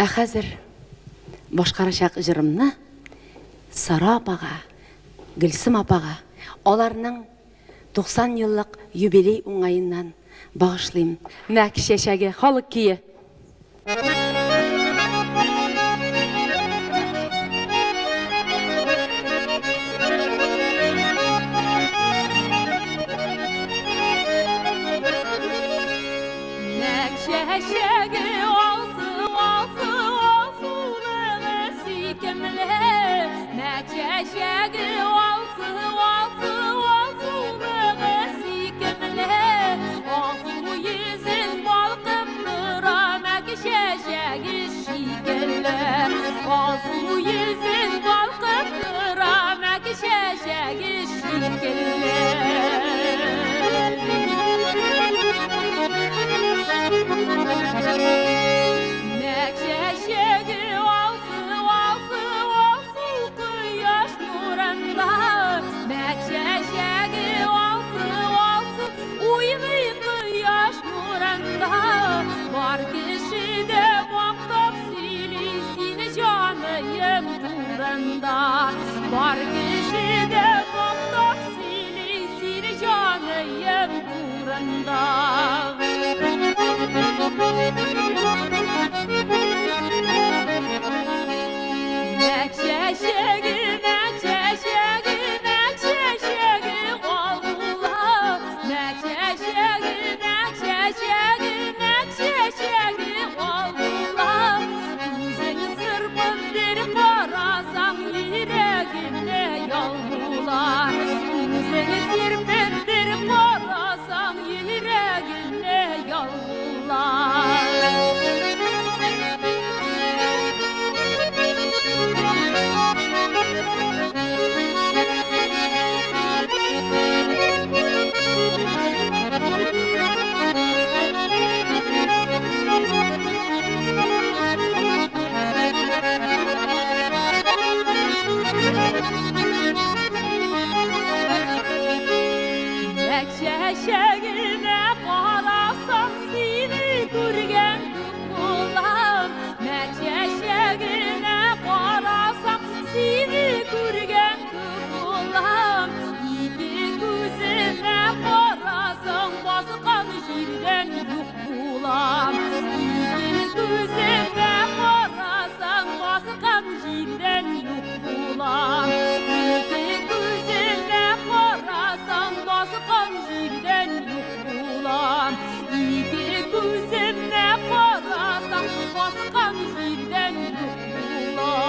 Хәзер башкарачак җырымны Сара апага, Гөлсем апага, аларның 90 еллык юбилей уңаеннан багышлыйм. Нәк чәчәге халык кие. Var kişide mutlak sili canıyım turunda. Ne çeşegi oldular. Ne çeşegi oldular. Yüzünü sırpın bir karasan yüreğine yoldular. Yüzünü sırpın bir karasan yüreğine yoldular. Çeşeğine qarasam seni görgen bulam. Ne çeşeğine qarasam seni görgen bulam. İki gözüne qarasam basqan yerden yok bulam. İki gözüne qarasam basqan yerden yok bulam. İki gözüne qarasam basqan yerden yok bulam. İki gözüne qarasam basqan yerden yok bulam.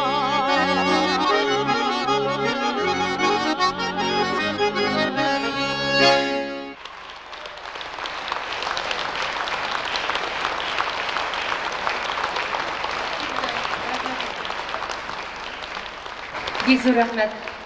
Бик зур рәхмәт.